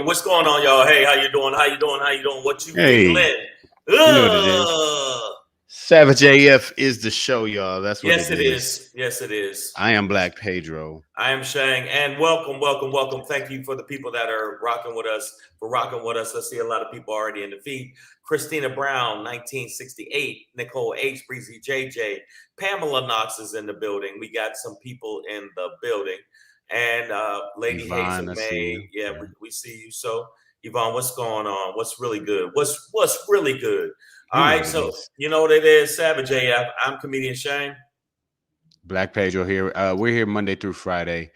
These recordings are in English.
What's going on, y'all? Hey, how you doing? How you doing? How you doing? What you feeling? You know what it is. Savage AF is the show, y'all. That's what yes, it is. Yes, it is. I am Black Pedro. I am Shang, and welcome. Thank you for the people that are rocking with us. I see a lot of people already in the feed. Christina Brown, 1968. Nicole H, Breezy JJ. Pamela Knox is in the building. We got some people in the building. And Lady Yvonne, Hazel May, we see you. So, Yvonne, what's going on? What's really good? What's really good? All right, so you know what it is, Savage AF. I'm comedian Shane. Black Pedro here. We're here Monday through Friday,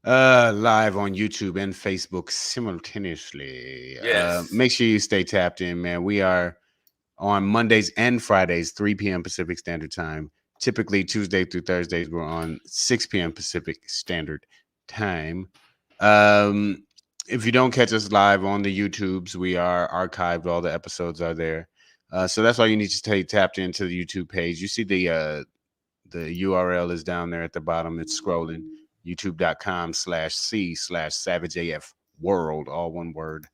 live on YouTube and Facebook simultaneously. Yes. Make sure you stay tapped in, man. We are on Mondays and Fridays, 3 p.m. Pacific Standard Time. Typically, Tuesday through Thursdays, we're on 6 p.m. Pacific Standard Time. If you don't catch us live on the YouTubes, we are archived. All the episodes are there. So that's why you need to stay tapped into the YouTube page. You see the URL is down there at the bottom. It's scrolling. youtube.com/c/savageaf world, all one word.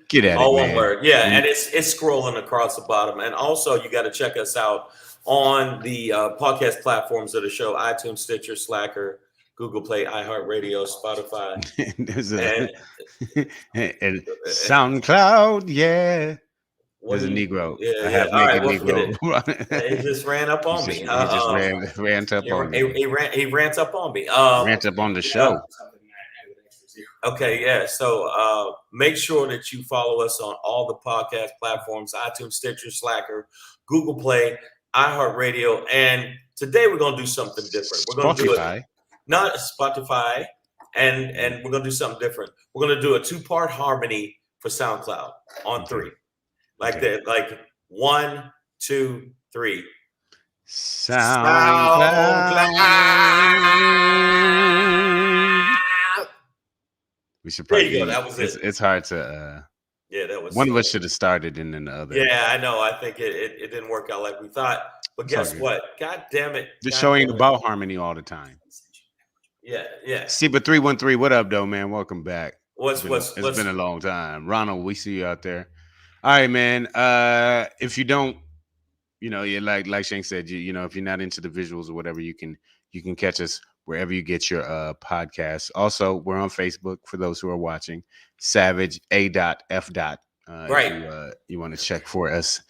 Get at all it, man. One word. Yeah, and it's scrolling across the bottom. And also, you got to check us out on the podcast platforms of the show: iTunes, Stitcher, Slacker, Google Play, iHeartRadio, Spotify, and SoundCloud. Yeah, there's a Negro. Yeah. All right, we'll get it. He just ran up on me. He just ran up on me. He rants up on me. Rants up on the show. Okay, yeah. So make sure that you follow us on all the podcast platforms: iTunes, Stitcher, Slacker, Google Play, iHeartRadio. And today we're gonna do something different. We're gonna do it. Not Spotify, and we're gonna do something different. We're gonna do a 2-part harmony for SoundCloud on 3, like that, like 1, 2, 3. SoundCloud. We should probably. There you go. That was it. It's hard to. Yeah, that was. One of us should have started, and then the other. Yeah, I know. I think it didn't work out like we thought. But guess what? God damn it! The show ain't about harmony all the time. Yeah. See, but 313, what up, though, man? Welcome back. It's been a long time. Ronald, we see you out there. All right, man. If you don't, you like Shane said, if you're not into the visuals or whatever, you can catch us wherever you get your podcasts. Also, we're on Facebook for those who are watching. Savage A.F. Right. You want to check for us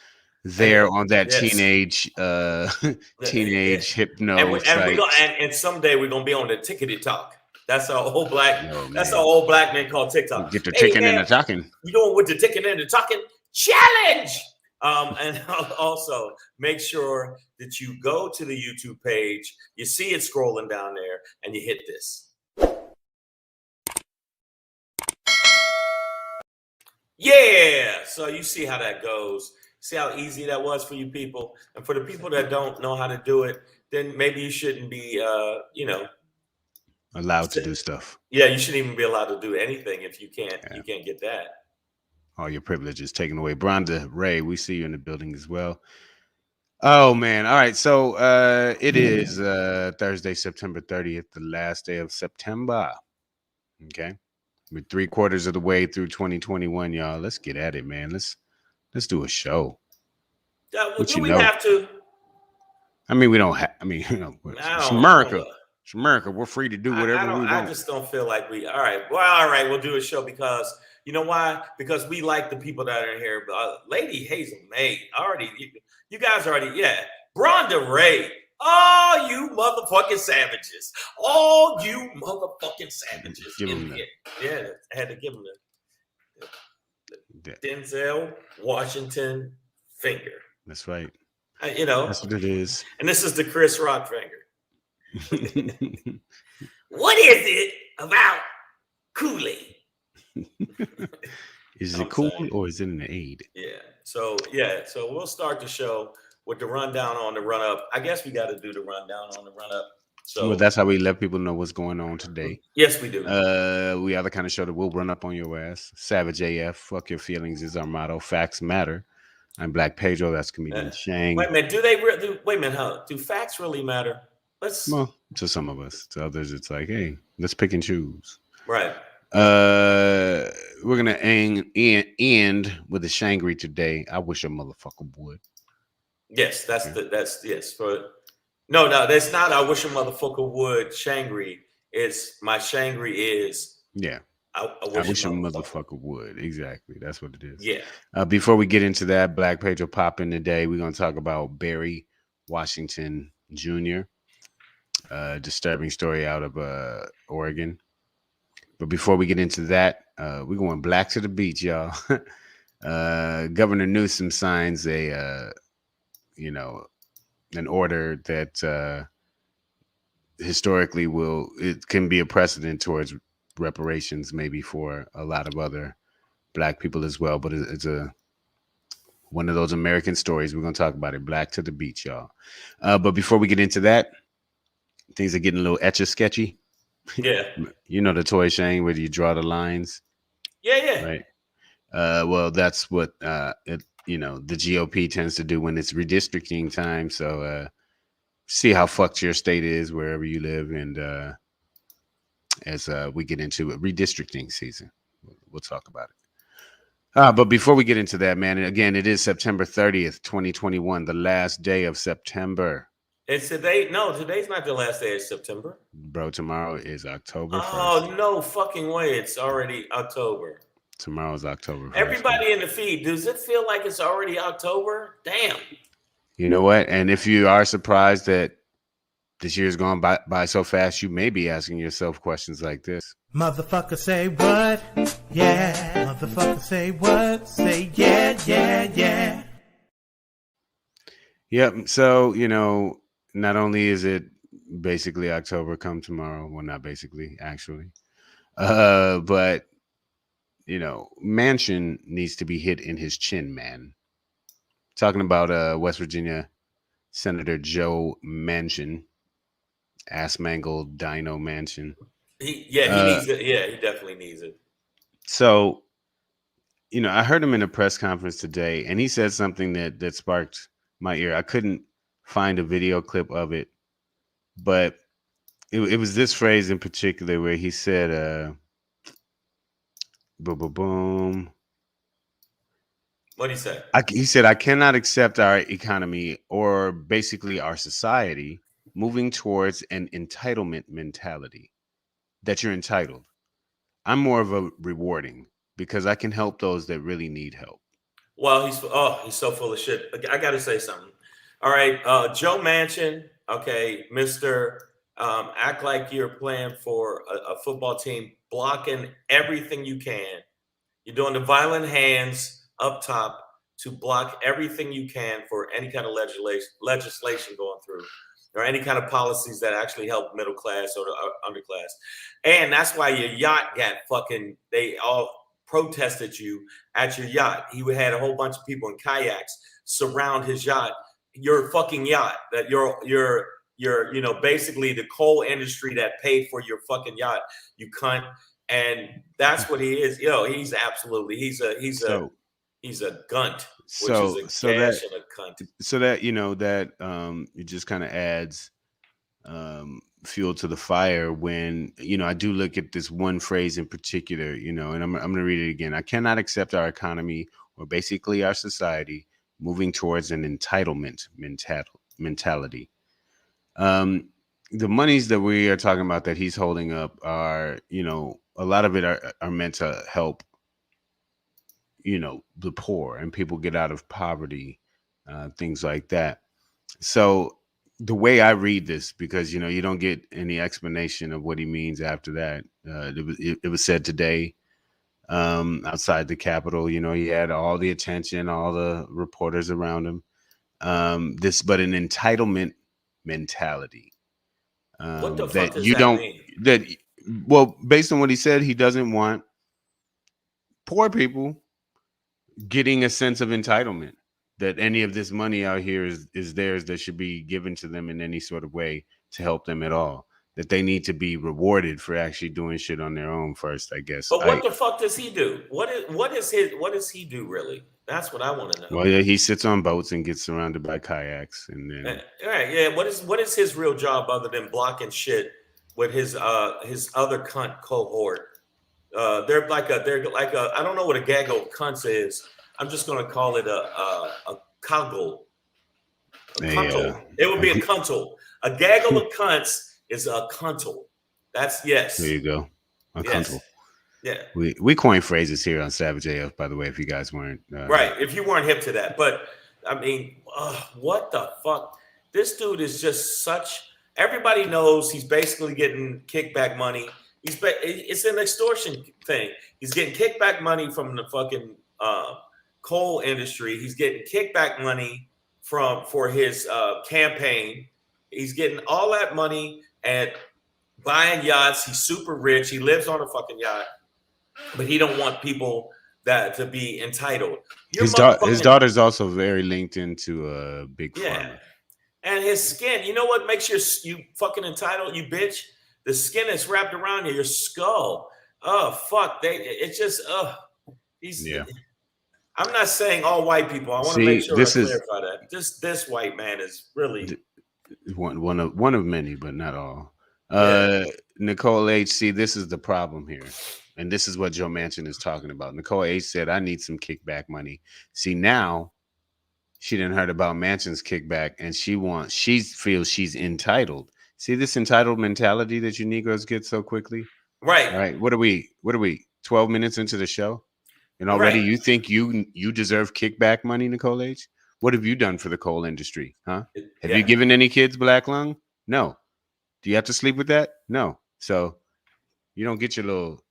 there on that teenage hypno site. And someday we're gonna be on the Tickety Talk. That's our old black. That's our old black man called TikTok. Get the ticking and the talking. You doing with the ticking and the talking challenge? And also make sure that you go to the YouTube page. You see it scrolling down there, and you hit this. Yeah. So you see how that goes. See how easy that was for you people. And for the people that don't know how to do it, then maybe you shouldn't be, allowed to do stuff. Yeah, you shouldn't even be allowed to do anything if you can't. Yeah. You can't get that. All your privileges taken away. Bronda Ray, we see you in the building as well. Oh man! All right, so it is Thursday, September 30th, the last day of September. Okay, we're 3/4 of the way through 2021, y'all. Let's get at it, man. Let's do a show. Do we have to? I mean, we don't have. I mean, it's America. It's America. We're free to do whatever we want. I just don't feel like we. All right. We'll do a show because you know why? Because we like the people that are here. Lady Hazel May already. You guys already. Yeah. Bronda Ray. Oh, you motherfucking savages. Oh, you motherfucking savages. Give him that. Yeah, I had to give him the Denzel Washington finger. That's right. That's what it is. And this is the Chris Rock finger. What is it about Kool-Aid. Is I'm it cool saying. or is it an aid? Yeah. So we'll start the show with the rundown on the run up. I guess we got to do the rundown on the run up. Well, So that's how we let people know what's going on today. yes, we do. We are the kind of show that will run up on your ass. Savage AF, fuck your feelings is our motto. Facts matter. I'm Black Pedro. That's comedian Shang. Wait a minute. Wait a minute. Huh? Do facts really matter? Let's. Well, to some of us, to others, it's like, hey, let's pick and choose. Right. We're gonna end with the SHANGRY today. I wish a motherfucker would. Yes, that's yes. No, that's not. I wish a motherfucker would. SHANGRY. It's my SHANGRY is. Yeah. I wish a motherfucker would. Exactly. That's what it is. Yeah. Before we get into that, Black Pedro pop in today. We're gonna talk about Barry Washington Jr. Disturbing story out of Oregon. But before we get into that, we're going black to the beach, y'all. Governor Newsome signs an order that historically it can be a precedent towards reparations, maybe for a lot of other black people as well. But it's one of those American stories. We're going to talk about it. Black to the beach, y'all. But before we get into that, things are getting a little Etch-A sketchy. Yeah. You know the toy, Shane, where you draw the lines. Yeah. Right. Well, that's what the GOP tends to do when it's redistricting time. So see how fucked your state is wherever you live, and as we get into it, redistricting season, we'll talk about it. But before we get into that, man, again, it is September 30th, 2021, the last day of September. It's today. No, today's not the last day of September. Bro, tomorrow is October 1st. Oh, no fucking way. It's already October. Tomorrow's October 1st. Everybody in the feed, does it feel like it's already October? Damn. You know what? And if you are surprised that this year's gone by so fast, you may be asking yourself questions like this. Motherfucker say what? Yeah. Motherfucker say what? Say yeah. Yep. So, not only is it basically October come tomorrow, well, not basically, actually, but, Manchin needs to be hit in his chin, man. Talking about West Virginia Senator Joe Manchin, ass mangled Dino Manchin. He needs it. Yeah, he definitely needs it. So, I heard him in a press conference today, and he said something that sparked my ear. I couldn't find a video clip of it, but it was this phrase in particular where he said, boom, boom, boom. What did he say? He said, I cannot accept our economy or basically our society moving towards an entitlement mentality, that you're entitled. I'm more of a rewarding because I can help those that really need help. Well, he's so full of shit. I got to say something. All right, Joe Manchin. Okay, Mr. Act like you're playing for a football team, blocking everything you can. You're doing the violent hands up top to block everything you can for any kind of legislation going through, or any kind of policies that actually help middle class or the underclass. And that's why your yacht got fucking, they all protested you at your yacht. He had a whole bunch of people in kayaks surround his yacht, your fucking yacht, that you're basically the coal industry that paid for your fucking yacht, you cunt. And that's what he is. He's absolutely, he's a gunt, which is a gash and a cunt. So that, it just kind of adds fuel to the fire when, I do look at this one phrase in particular, and I'm going to read it again. I cannot accept our economy or basically our society moving towards an entitlement mentality. The monies that we are talking about that he's holding up are, a lot of it are meant to help, the poor and people get out of poverty, things like that. So the way I read this, because, you don't get any explanation of what he means after that. It was said today outside the Capitol, he had all the attention, all the reporters around him. But an entitlement mentality. What the fuck does that mean? Well, based on what he said, he doesn't want poor people getting a sense of entitlement, that any of this money out here is theirs, that should be given to them in any sort of way to help them at all, that they need to be rewarded for actually doing shit on their own first, I guess. But what the fuck does he do? What does he do really? That's what I want to know. Well, yeah, he sits on boats and gets surrounded by kayaks, and then All right, yeah. What is his real job other than blocking shit with his other cunt cohort? They're like a I don't know what a gaggle of cunts is. I'm just gonna call it a cuggle. Cuntle. It would be a cuntle. A gaggle of cunts is a cuntle. That's yes. There you go. A cuntle. Yeah. We coin phrases here on Savage AF, by the way, if you guys weren't right. If you weren't hip to that. But I mean, what the fuck? This dude is just such. Everybody knows he's basically getting kickback money. It's an extortion thing. He's getting kickback money from the fucking coal industry. He's getting kickback money for his campaign. He's getting all that money and buying yachts. He's super rich. He lives on a fucking yacht, but he don't want people that to be entitled. His daughter's also very linked into big pharma. And his skin, you know what makes you fucking entitled, you bitch? The skin is wrapped around your skull. Oh fuck! It's just I'm not saying all white people. I want to make sure I clarify that. This white man is really one of many, but not all. Nicole H. See, this is the problem here, and this is what Joe Manchin is talking about. Nicole H. said, "I need some kickback money." See, now she didn't heard about Manchin's kickback, and she feels she's entitled. See this entitled mentality that you Negroes get so quickly? Right. All right. What are we? 12 minutes into the show, and already you think you deserve kickback money, Nicole H? What have you done for the coal industry? Huh? Have you given any kids black lung? No. Do you have to sleep with that? No. So you don't get your little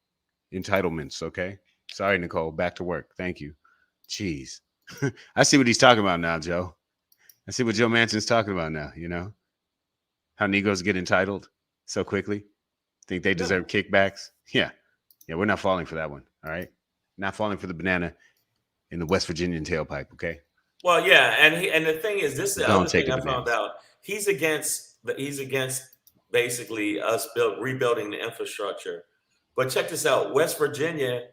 entitlements, okay? Sorry, Nicole. Back to work. Thank you. Jeez. I see what he's talking about now, Joe. I see what Joe Manchin's talking about now, you know? How Negroes get entitled so quickly. Think they deserve kickbacks? Yeah. Yeah, we're not falling for that one, all right? Not falling for the banana in the West Virginian tailpipe, okay? Well, yeah, and the thing is, this is the other thing I found out. He's against basically us rebuilding the infrastructure. But check this out. West Virginia,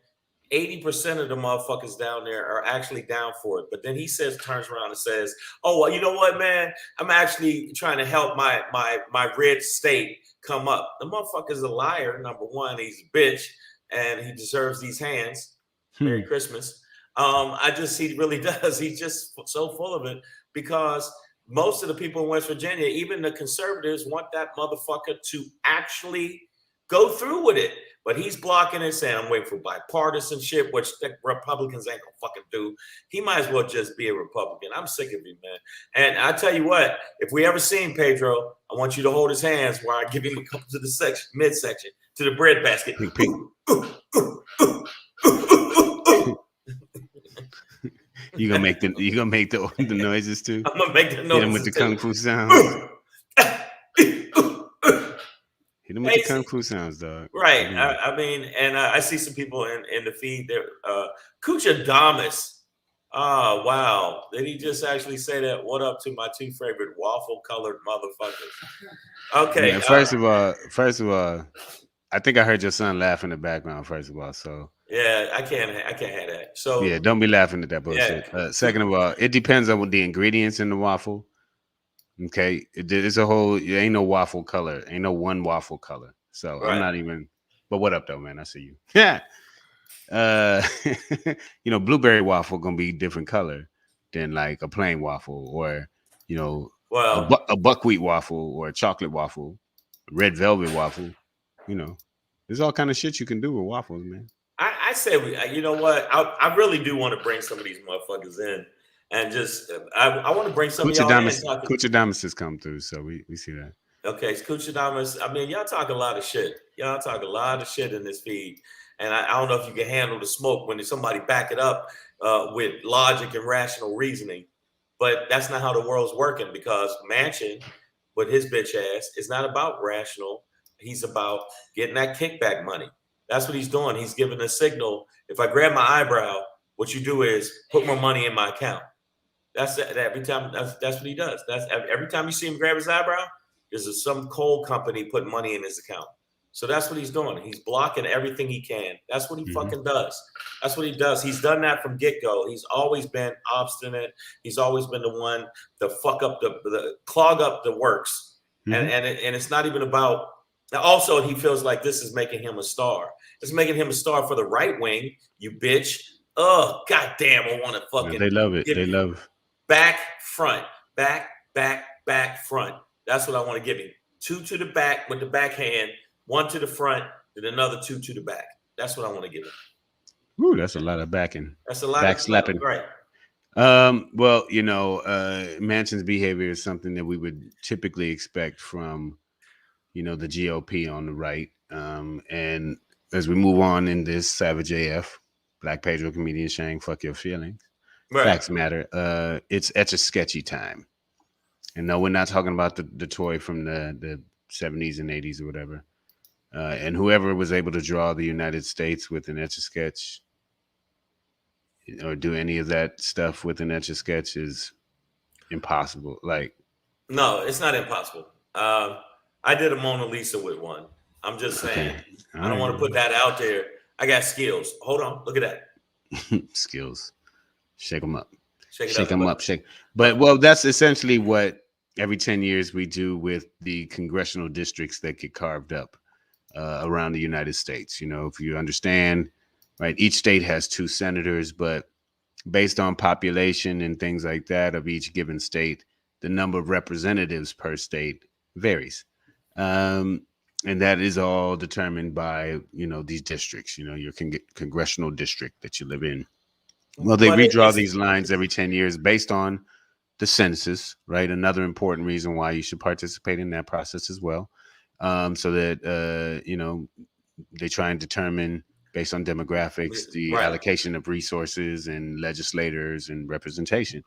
80% of the motherfuckers down there are actually down for it. But then he turns around and says, "Oh, well, you know what, man? I'm actually trying to help my red state come up." The motherfucker's a liar. Number one, he's a bitch, and he deserves these hands. Merry Christmas. He really does. He's just so full of it because most of the people in West Virginia, even the conservatives, want that motherfucker to actually go through with it. But he's blocking it, saying, "I'm waiting for bipartisanship," which the Republicans ain't gonna fucking do. He might as well just be a Republican. I'm sick of him, man. And I tell you what, if we ever seen Pedro, I want you to hold his hands while I give him a couple to the midsection, to the bread basket. You gonna make the noises too? I'm gonna make the noises. Hit him with the kung fu sounds. Hit him with the kung fu sounds, dog. Right. I mean, and I see some people in the feed there. Kuchadamas. Oh wow! Did he just actually say that? What up to my two favorite waffle-colored motherfuckers? Okay. Yeah, first of all, I think I heard your son laugh in the background. First of all, so. Yeah, I can't have that. So yeah, don't be laughing at that bullshit. Yeah. Second of all, it depends on what the ingredients in the waffle. Okay, it's a whole. It ain't no waffle color. Ain't no one waffle color. So right. I'm not even. But what up though, man? I see you. Yeah. Blueberry waffle gonna be different color than like a plain waffle, or a buckwheat waffle, or a chocolate waffle, red velvet waffle. There's all kind of shit you can do with waffles, man. I say, you know what? I really do want to bring some of these motherfuckers in, and just I want to bring some of y'all in. Kuchadamas has come through, so we see that. Okay, Kuchadamas. I mean, y'all talk a lot of shit. Y'all talk a lot of shit in this feed, and I don't know if you can handle the smoke when somebody back it up with logic and rational reasoning. But that's not how the world's working, because Manchin, with his bitch ass, is not about rational. He's about getting that kickback money. That's what he's doing. He's giving a signal. If I grab my eyebrow, what you do is put more money in my account. That's every time. That's what he does. That's every time you see him grab his eyebrow, there's some coal company putting money in his account. So that's what he's doing. He's blocking everything he can. That's what he fucking does. That's what he does. He's done that from get-go. He's always been obstinate. He's always been the one to fuck up the clog up the works. And it's not even about. Also, he feels like this is making him a star. It's making him a star for the right wing. You bitch. Oh, goddamn! I want to fucking. They love it. They love back, front, back, front. That's what I want to give him. 2 to the back with the backhand, 1 to the front, and another 2 to the back. That's what I want to give him. Ooh, that's a lot of backing. That's a lot back of slapping. Right. Well, Manchin's behavior is something that we would typically expect from, the GOP on the right. And as we move on in this Savage AF, Black Pedro comedian Shang, fuck your feelings. Right. Facts matter. It's Etch-A Sketchy time. And no, we're not talking about the toy from the 70s and 80s or whatever. And whoever was able to draw the United States with an Etch-A-Sketch or do any of that stuff with an Etch-A-Sketch is impossible. Like, no, it's not impossible. I did a Mona Lisa with one. I'm just saying. Okay. I don't want to put that out there. I got skills. Hold on. Look at that. Skills. Shake them up. Shake them up. But, well, that's essentially what every 10 years we do with the congressional districts that get carved up around the United States. If you understand, right, each state has 2 senators, but based on population and things like that of each given state, the number of representatives per state varies. And that is all determined by, these districts, your congressional district that you live in. Well, they redraw these lines every 10 years based on the census, right? Another important reason why you should participate in that process as well. So that, they try and determine based on demographics, the allocation of resources and legislators and representation.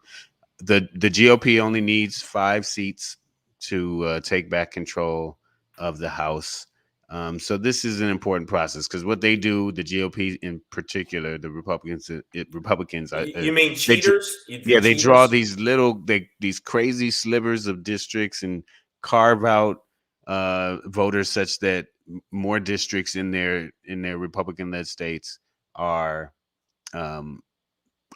The GOP only needs 5 seats to take back control of the House. So this is an important process because what they do, the GOP in particular, the Republicans. You mean cheaters? They draw these these crazy slivers of districts and carve out voters such that more districts in their Republican-led states are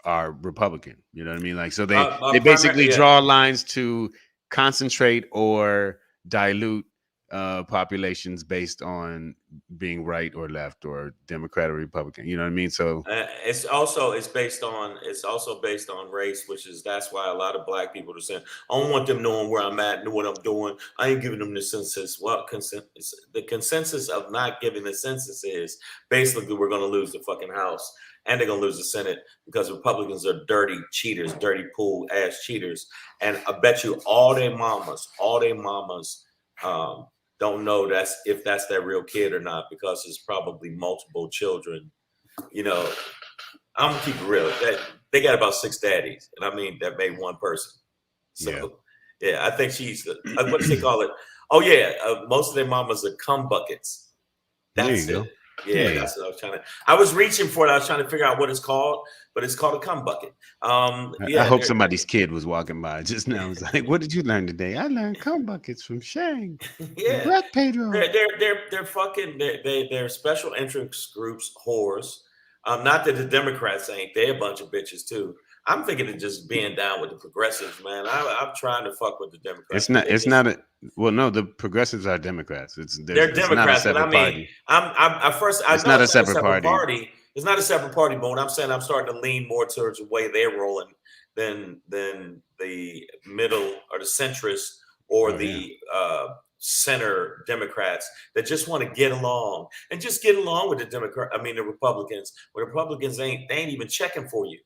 Republican. You know what I mean? Like, so they basically draw lines to concentrate or dilute populations based on being right or left or Democrat or Republican. You know what I mean? So it's also based on race, that's why a lot of black people are saying, I don't want them knowing where I'm at and what I'm doing. I ain't giving them the census. Well, the consensus of not giving the census is basically we're going to lose the fucking House and they're going to lose the Senate because Republicans are dirty cheaters, dirty pool ass cheaters. And I bet you all their mamas don't know if that's their real kid or not, because it's probably multiple children. I'm gonna keep it real. They got about 6 daddies, and I mean that made one person. So yeah, I think she's what does they call it? Oh yeah, most of their mamas are cum buckets. That's it. Yeah, that's what I was trying to. I was reaching for it. I was trying to figure out what it's called, but it's called a cum bucket. I hope somebody's kid was walking by just now. I was like, "What did you learn today?" I learned cum buckets from Shang. Yeah, Black Pedro. They're fucking. They're special interest groups whores. Not that the Democrats ain't. They're a bunch of bitches too. I'm thinking of just being down with the progressives, man. I'm trying to fuck with the Democrats. It's not a. Well, no, the progressives are Democrats. They're Democrats, but I mean, it's not a separate party. It's not a separate party, but what I'm saying, I'm starting to lean more towards the way they're rolling than the middle or the centrist or the center Democrats that just want to get along and just get along with the Republicans. When Republicans they ain't even checking for you.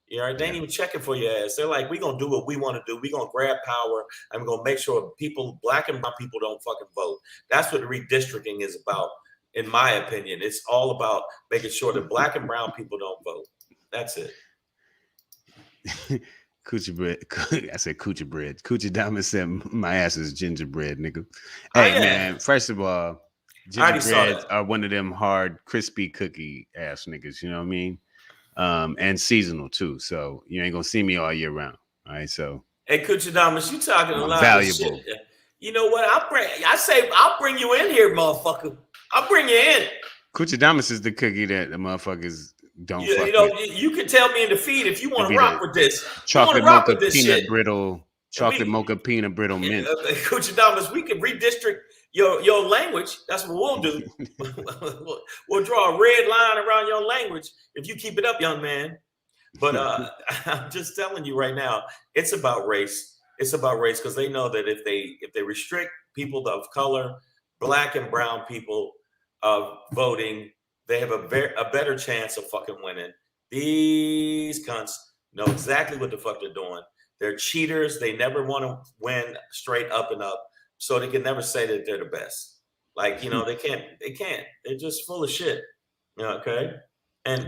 They ain't even checking for your ass. They're like, we're going to do what we want to do. We're going to grab power and we're going to make sure people, black and brown people, don't fucking vote. That's what the redistricting is about, in my opinion. It's all about making sure that black and brown people don't vote. That's it. Coochie bread. I said coochie bread. Coochie Diamond said my ass is gingerbread, nigga. Hey, man, first of all, already saw Gingerbreads that. are one of them hard, crispy cookie ass niggas. You know what I mean? And seasonal too. So you ain't gonna see me all year round. All right. So Hey, Kuchadamas, you talking a I'm lot of valuable. shit. You know what? I'll bring you in here, motherfucker. I'll bring you in. Kuchadamas is the cookie that the motherfuckers don't fuck You know, with. you can tell me in the feed if you It'd want to be rock the with this. You want chocolate to rock mocha with this peanut shit. brittle, chocolate mocha peanut brittle mint. Kuchadamas, we can redistrict your language. That's what we'll do. We'll draw a red line around your language if you keep it up, young man. But I'm just telling you right now, it's about race. It's about race because they know that if they restrict people of color, black and brown people of voting, they have a better chance of fucking winning. These cunts know exactly what the fuck they're doing. They're cheaters. They never want to win straight up and up, so they can never say that they're the best. Like, you know, they can't. They're just full of shit. You know, okay.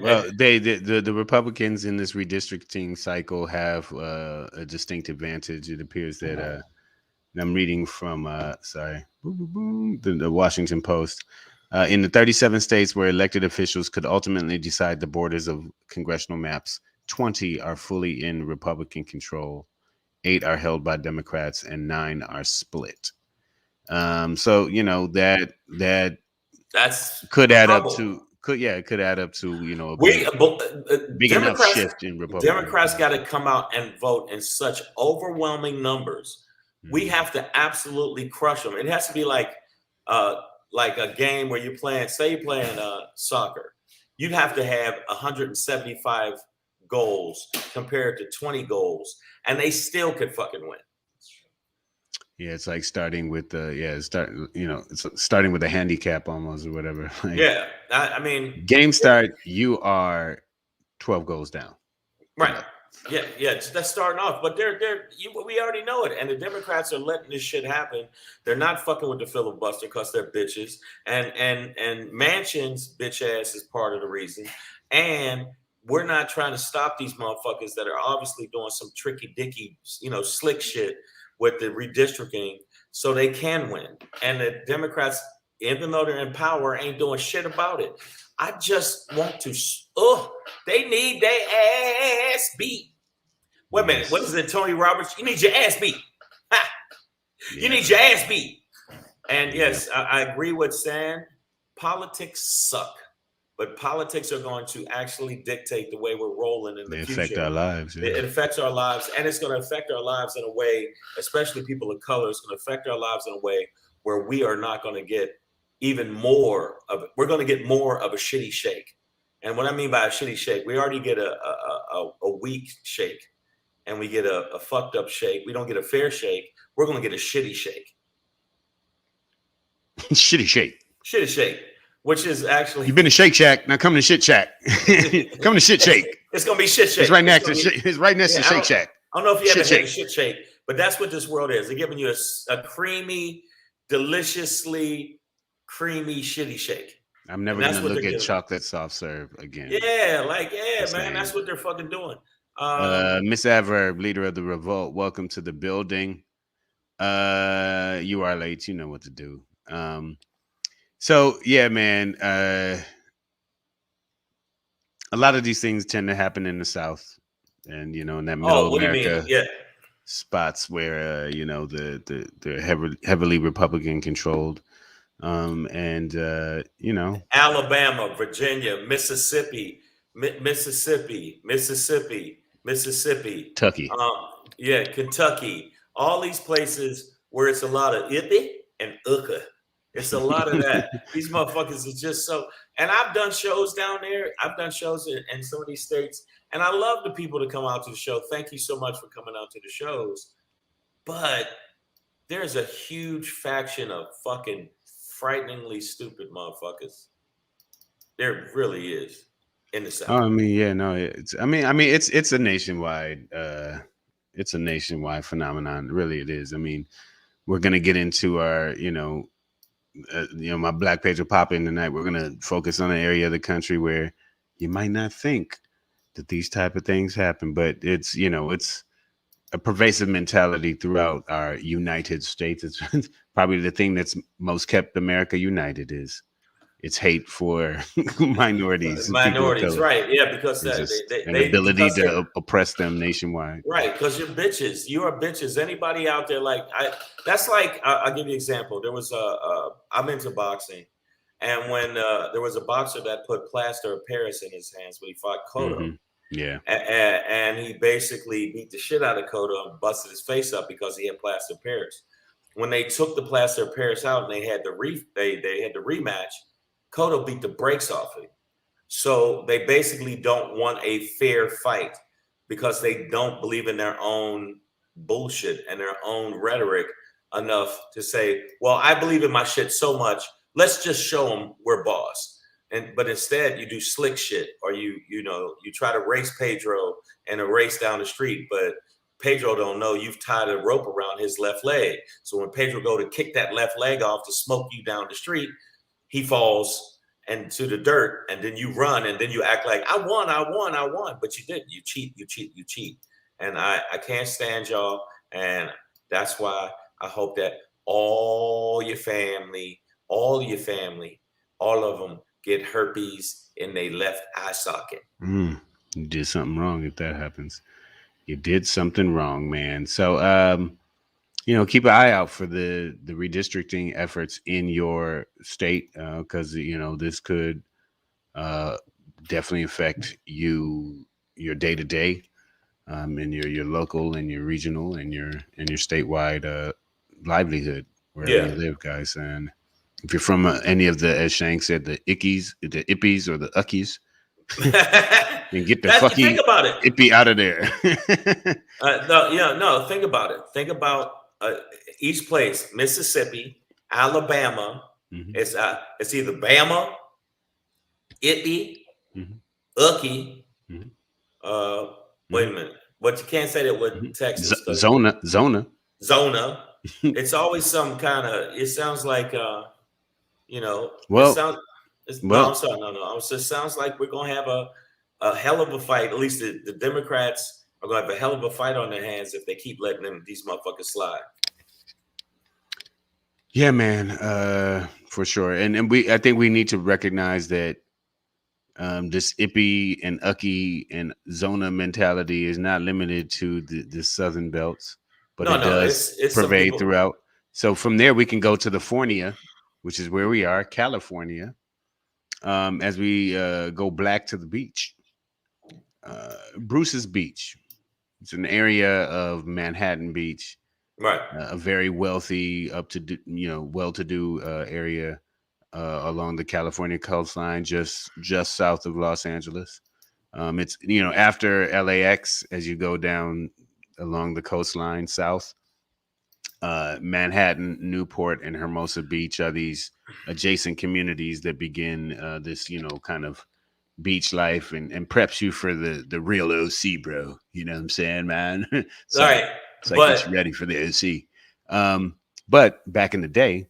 Well, the Republicans in this redistricting cycle have a distinct advantage. It appears that I'm reading from the Washington Post. In the 37 states where elected officials could ultimately decide the borders of congressional maps, 20 are fully in Republican control, 8 are held by Democrats, and 9 are split. So you know that that's could the add trouble. up to it could add up to, you know, a big enough Democrats, shift in Republican. Democrats got to come out and vote in such overwhelming numbers. We have to absolutely crush them. It has to be like a game where you're playing soccer. You'd have to have 175 goals compared to 20 goals, and they still could fucking win. Yeah, it's like starting with it's starting with a handicap almost or whatever. Like, yeah, I mean, game start, you are 12 goals down. Right. Yeah, that's starting off. But we already know it. And the Democrats are letting this shit happen. They're not fucking with the filibuster because they're bitches. And Manchin's bitch ass is part of the reason. And we're not trying to stop these motherfuckers that are obviously doing some tricky dicky, slick shit with the redistricting so they can win. And the Democrats, even though they're in power, ain't doing shit about it. I just want to. They need their ass beat. Wait a minute. What is it, Tony Roberts? You need your ass beat. Ha! Yeah. You need your ass beat. And yes, I agree with Sam. Politics suck, but politics are going to actually dictate the way we're rolling in the future. Affect our lives. Yeah. It affects our lives, and it's going to affect our lives in a way, especially people of color. It's going to affect our lives in a way where we are not going to get even more of it. We're going to get more of a shitty shake. And what I mean by a shitty shake, we already get a weak shake, and we get a fucked up shake. We don't get a fair shake. We're going to get a shitty shake. Shitty shake, which is actually... You've been to Shake Shack. Now come to Shit Shack. Come to Shit Shake. It's going to be Shit Shake. It's right next to Shake Shack. I don't know if you ever had a shit shake, but that's what this world is. They're giving you a creamy, deliciously creamy shitty shake. I'm never gonna look at chocolate soft serve again. Yeah, man, that's what they're fucking doing. Miss Adverb, leader of the revolt, welcome to the building. You are late, you know what to do. So yeah, man. A lot of these things tend to happen in the South, and in that middle America spots where they're heavily Republican controlled. Alabama, Virginia, Mississippi, Kentucky. Kentucky. All these places where it's a lot of ippy and uka. It's a lot of that. These motherfuckers are just so. And I've done shows down there. I've done shows in some of these states, and I love the people to come out to the show. Thank you so much for coming out to the shows. But there's a huge faction of fucking frighteningly stupid motherfuckers. There really is in the South. Oh, I mean, yeah, no, it's a nationwide phenomenon. Really, it is. I mean, we're gonna get into our, my Black Page will pop in tonight. We're gonna focus on an area of the country where you might not think that these type of things happen, but it's a pervasive mentality throughout our United States. It's probably the thing that's most kept America united is its hate for minorities and people of Minorities, color. right? Yeah, because It's just an they ability because they're to oppress them nationwide. right, because you're bitches. You are bitches. Anybody out there that's like I'll give you an example. There was I'm into boxing, and when there was a boxer that put plaster of Paris in his hands when he fought Cotto, Yeah. and he basically beat the shit out of Cotto and busted his face up because he had plaster of Paris. When they took the plaster of Paris out and they had the they had the rematch, Cotto beat the brakes off it. So they basically don't want a fair fight because they don't believe in their own bullshit and their own rhetoric enough to say, well, I believe in my shit so much, let's just show them we're boss. But instead you do slick shit, or you try to race Pedro in a race down the street, but Pedro don't know you've tied a rope around his left leg. So when Pedro go to kick that left leg off to smoke you down the street, he falls and to the dirt, and then you run, and then you act like I won, but you didn't. You cheat. And I can't stand y'all, and that's why I hope that all your family, all of them get herpes in their left eye socket. You did something wrong if that happens. You did something wrong, man. So keep an eye out for the redistricting efforts in your state, because this could definitely affect your day to day, and your local and your regional and your statewide livelihood wherever you live, guys. And if you're from any of the, as Shang said, the ickies, the ippies, or the uckies, and get the fucking ippy out of there. No. Think about it. Think about each place: Mississippi, Alabama. It's either Bama, Ippy, Ucky. Wait a minute. But you can't say that with Texas. Zona. It's always some kind of. It sounds like Well, I'm sorry. No. It just sounds like we're gonna have a hell of a fight. At least the Democrats are gonna have a hell of a fight on their hands if they keep letting these motherfuckers slide. Yeah, man, for sure. And I think we need to recognize that this ippy and ucky and zona mentality is not limited to the southern belts, but it does pervade throughout. So from there, we can go to the Fornia, which is where we are, California. As we go black to the beach, Bruce's Beach. It's an area of Manhattan Beach, right? A very wealthy, well-to-do area along the California coastline, just south of Los Angeles. It's after LAX, as you go down along the coastline south. Manhattan, Newport, and Hermosa Beach are these adjacent communities that begin this kind of beach life and preps you for the real OC, bro. You know what I'm saying, man? So, all right. It's like get you ready for the OC. But back in the day,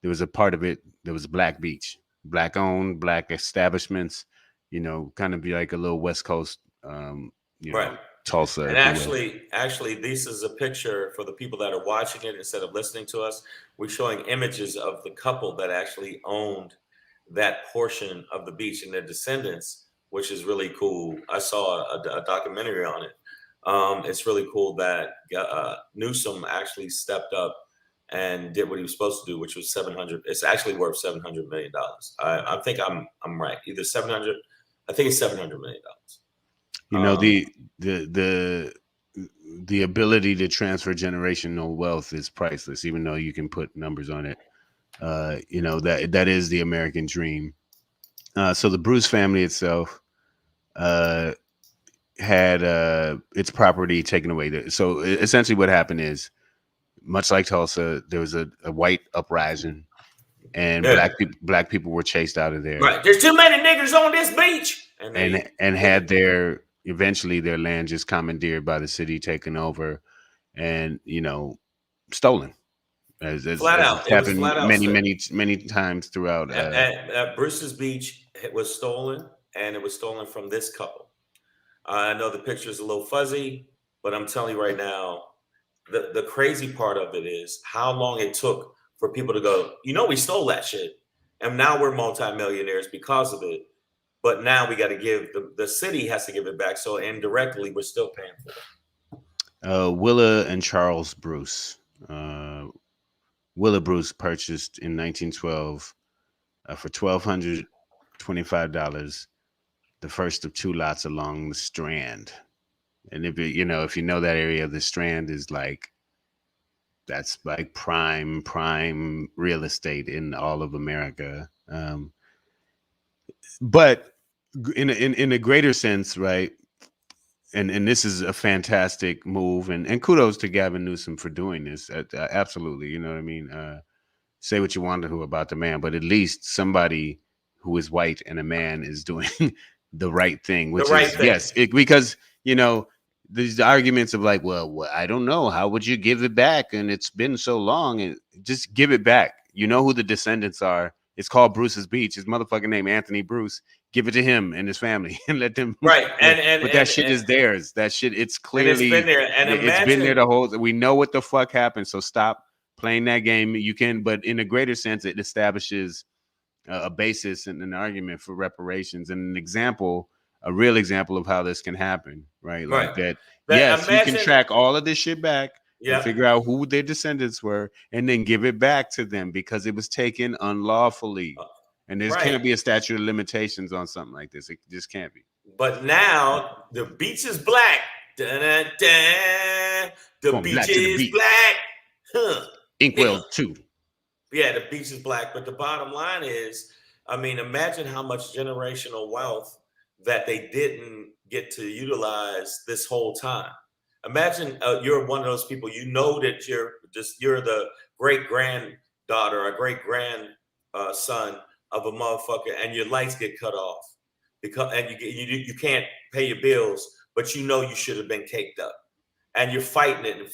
there was a part of it that was Black Beach, Black owned, Black establishments, kind of be like a little West Coast, right. Tulsa. And actually, this is a picture for the people that are watching it instead of listening to us. We're showing images of the couple that actually owned that portion of the beach and their descendants, which is really cool. I saw a documentary on it. It's really cool that Newsome actually stepped up and did what he was supposed to do, which was $700. It's actually worth $700 million. I think I'm right. Either 700. I think it's $700 million. The ability to transfer generational wealth is priceless, even though you can put numbers on it. That is the American dream. So the Bruce family itself had its property taken away. So essentially what happened is, much like Tulsa, there was a white uprising, and black people were chased out of there. Right. There's too many niggers on this beach. And had eventually their land just commandeered by the city, taken over, and stolen. As flat out. Happened many times throughout. Bruce's Beach was stolen, and it was stolen from this couple. I know the picture is a little fuzzy, But I'm telling you right now, the crazy part of it is how long it took for people to go, we stole that shit. And now we're multimillionaires because of it. But now we got to give, the city has to give it back. So indirectly, we're still paying for it. Willa and Charles Bruce. Willa Bruce purchased in 1912 for $1,225 the first of 2 lots along the Strand. And if you know that area of the Strand is like, that's like prime real estate in all of America. But in a greater sense, right? And this is a fantastic move, and kudos to Gavin Newsom for doing this. Absolutely, you know what I mean. Say what you want to about the man, but at least somebody who is white and a man is doing the right thing, which yes, because these arguments of like, well, I don't know, how would you give it back? And it's been so long, and just give it back. You know who the descendants are. It's called Bruce's Beach. His motherfucking name, Anthony Bruce. Give it to him and his family and let them. Right. But that shit is theirs. That shit, it's clearly, it's been there. And it's been there the whole, we know what the fuck happened. So stop playing that game. You can, but in a greater sense, it establishes a basis and an argument for reparations and an example, a real example of how this can happen. Right. Like that. Yes, you can track all of this shit back. And figure out who their descendants were and then give it back to them because it was taken unlawfully. And there can't be a statute of limitations on something like this. It just can't be. But now the beach is black. The beach is black. Inkwell too. Yeah, the beach is black. But the bottom line is, imagine how much generational wealth that they didn't get to utilize this whole time. Imagine you're one of those people, that you're the great granddaughter or great grandson of a motherfucker, and your lights get cut off and you can't pay your bills, but you should have been caked up, and you're fighting it, and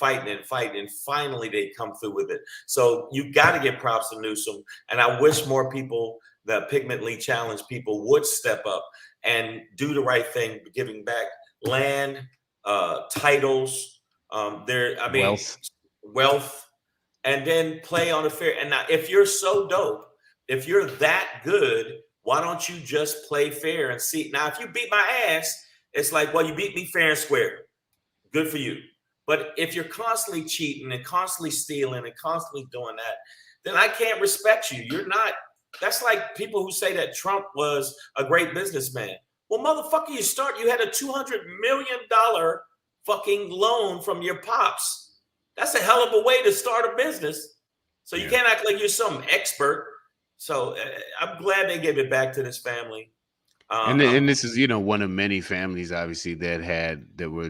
finally they come through with it. So you got to give props to Newsom, and I wish more people, the pigmently challenged people, would step up and do the right thing, giving back land. Titles, wealth, and then play on a fair. And now, if you're so dope, if you're that good, why don't you just play fair and see? Now, if you beat my ass, it's like, well, you beat me fair and square. Good for you. But if you're constantly cheating and constantly stealing and constantly doing that, then I can't respect you. You're not. That's like people who say that Trump was a great businessman. Well, motherfucker, you had a $200 million fucking loan from your pops. That's a hell of a way to start a business. So you can't act like you're some expert. So I'm glad they gave it back to this family. And this is, one of many families, obviously, that were,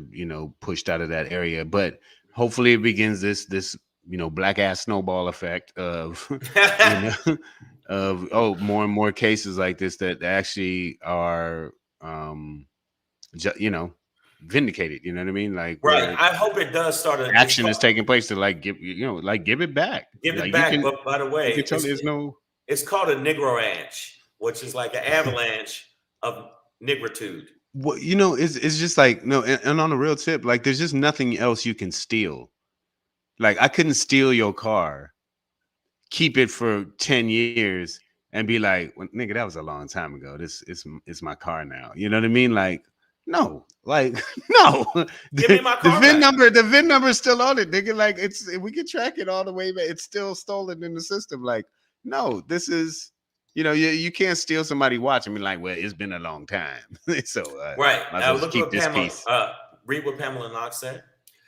pushed out of that area. But hopefully it begins this black ass snowball effect of, of more and more cases like this that actually are, vindicated. You know what I mean? Like, right. I hope it does start. Action is taking place to give it back. Give it back. But by the way, it's called a Negroanche, which is like an avalanche of negritude. Well, it's just like, no, and on a real tip, like, there's just nothing else you can steal. Like, I couldn't steal your car, keep it for 10 years, and be like, well, nigga, that was a long time ago. This is my car now. You know what I mean? Like, no, like, no. Give me my car. The VIN number is still on it, nigga. Like, we can track it all the way, but it's still stolen in the system. Like, no, this is, you can't steal somebody's watch and be like, well, it's been a long time. So right. Now look keep this piece. Read what Pamela Knox said.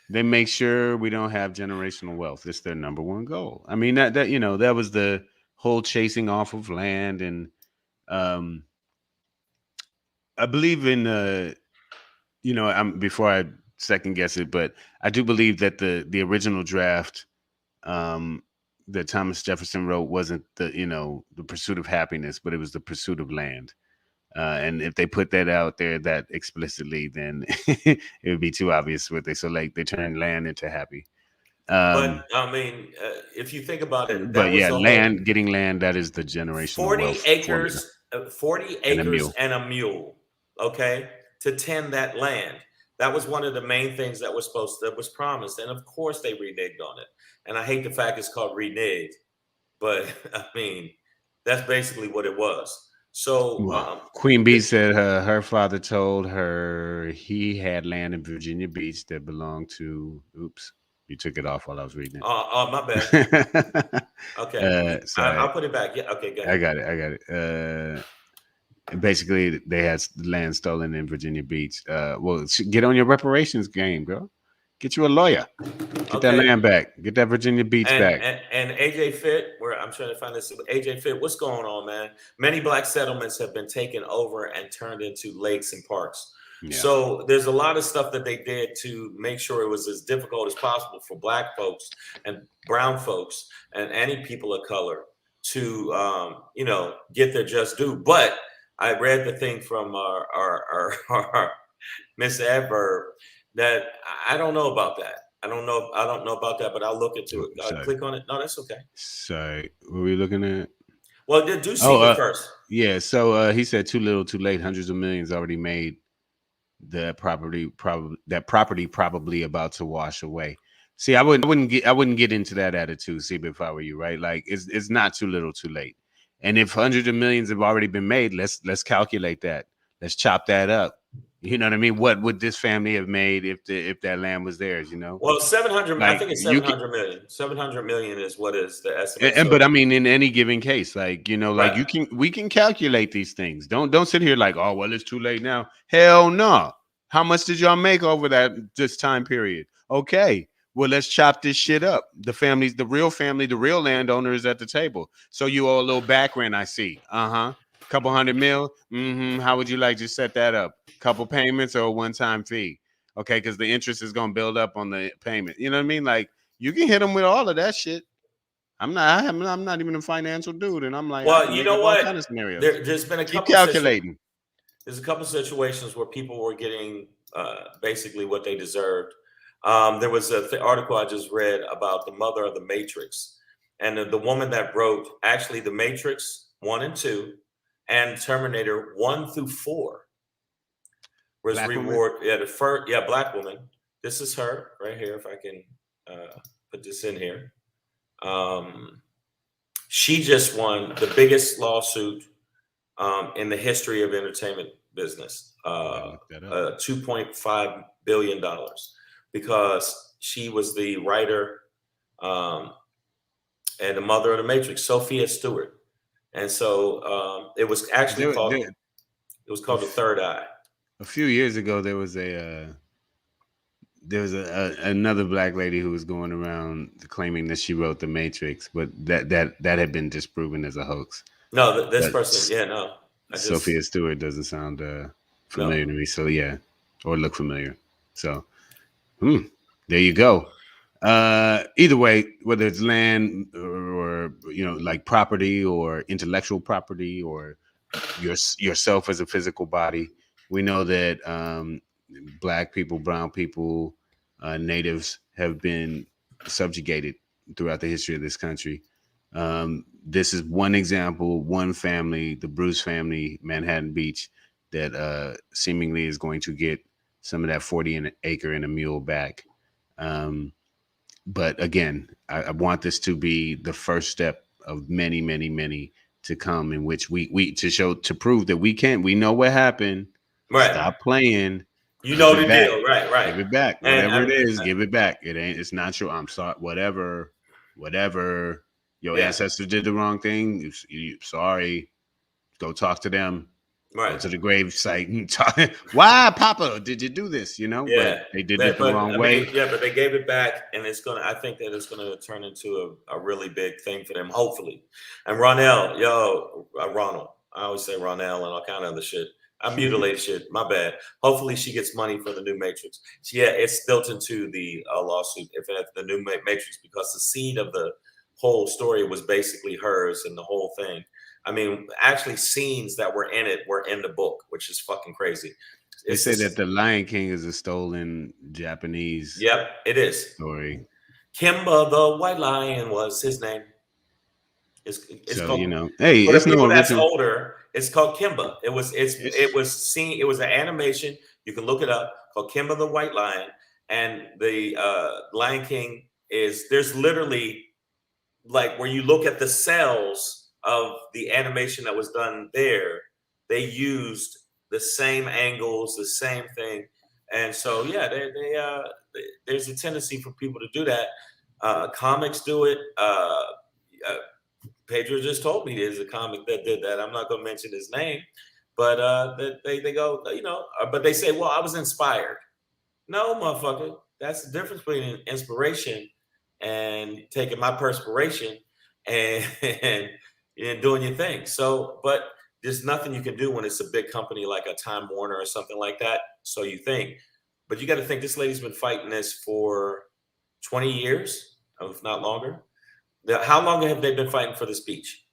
They make sure we don't have generational wealth. It's their number one goal. I mean, that was the whole chasing off of land, and I believe in before I second guess it, but I do believe that the original draft that Thomas Jefferson wrote wasn't the pursuit of happiness, but it was the pursuit of land. And if they put that out there that explicitly, then it would be too obvious what they they turn land into happy. But I mean, if you think about it, getting land, that is the generational 40 wealth acres, formula. 40 acres and a mule, okay, to tend that land. That was one of the main things that was promised, and of course they reneged on it. And I hate the fact it's called reneged, but I mean that's basically what it was. So Well, Queen Bee said her father told her he had land in Virginia Beach that belonged to. Oops, you took it off while I was reading my bad. it. Okay, Sorry, I'll put it back. Yeah, okay, go ahead. I got it. Basically, they had land stolen in Virginia Beach. Well, get on your reparations game, girl. Get you a lawyer. Get that land back. Get that Virginia Beach back. And AJ Fit, where I'm trying to find this. AJ Fit, what's going on, man? Many black settlements have been taken over and turned into lakes and parks. Yeah. So there's a lot of stuff that they did to make sure it was as difficult as possible for black folks and brown folks and any people of color to, get their just due. But I read the thing from our Miss Adverb that I don't know about that. I don't know about that, but I'll look into it. Click on it. No, that's okay. Sorry, what were we looking at? Well, do see it first. Yeah, so he said too little, too late. Hundreds of millions already made. That property probably about to wash away. See, I wouldn't get into that attitude, see, if I were you, right? Like it's not too little, too late. And if hundreds of millions have already been made, let's calculate that. Let's chop that up. You know what I mean? What would this family have made if that land was theirs? You know. Well, 700. Like, I think it's 700 million. 700 million is what is the estimate. But I mean, in any given case, like like we can calculate these things. Don't sit here like, oh well, it's too late now. Hell no. How much did y'all make over this time period? Okay. Well, let's chop this shit up. The real landowner is at the table. So you owe a little back rent, I see. Couple $100 million. How would you like to set that up? Couple payments or a one-time fee? Okay, because the interest is going to build up on the payment. You know what I mean? Like you can hit them with all of that shit. I'm not even a financial dude, and I'm like, well, you know what? Kind of scenarios. There's been a couple calculating. There's a couple situations where people were getting basically what they deserved. There was an article I just read about the mother of the Matrix, and the woman that wrote actually the Matrix 1 and 2 and Terminator 1 through 4 was reward. Yeah, the first, black woman. This is her right here. If I can put this in here, she just won the biggest lawsuit in the history of entertainment business, $2.5 billion, because she was the writer and the mother of the Matrix, Sophia Stewart. And so it was actually called The Third Eye. A few years ago, there was another black lady who was going around claiming that she wrote The Matrix, but that had been disproven as a hoax. No, this person, no. Sophia Stewart doesn't sound familiar to me, so yeah, or look familiar. So, there you go. Either way, whether it's land or like property or intellectual property or yourself as a physical body, we know that black people, brown people, natives have been subjugated throughout the history of this country. This is one example, one family, the Bruce family, Manhattan Beach, that seemingly is going to get some of that 40 acre and a mule back. But again, I want this to be the first step of many, many, many to come, in which we to prove that we know what happened. Right. Stop playing. You know the deal. Right. Give it back. Whatever it is, give it back. It's not your, I'm sorry, whatever. Your ancestors did the wrong thing. You sorry. Go talk to them. Right. Go to the grave site and talk. Why, Papa, did you do this? But they did it the wrong way. But they gave it back, and I think that it's gonna turn into a really big thing for them, hopefully. And Ronald, I always say Ronell and all kind of other shit. I mutilate shit. My bad. Hopefully she gets money for the new Matrix. It's built into the lawsuit if the new Matrix, because the seed of the whole story was basically hers and the whole thing. I mean, actually scenes that were in it were in the book, which is fucking crazy. They say that the Lion King is a stolen Japanese. Yep, it is. Story. Kimba the White Lion was his name. It's So called. hey, For the it's no people that's original. older, it's called Kimba. It was It's an animation. You can look it up, called Kimba the White Lion, and the Lion King is there's literally like where you look at the cells of the animation that was done there, they used the same angles, the same thing, and so yeah, there's a tendency for people to do that. Comics do it. Uh, Pedro just told me there's a comic that did that. I'm not going to mention his name, but they go, but they say, well, I was inspired. No, motherfucker, that's the difference between inspiration and taking my perspiration and and doing your thing. So, but there's nothing you can do when it's a big company like a Time Warner or something like that. So you think, but you got to think this lady's been fighting this for 20 years, if not longer. How long have they been fighting for the speech?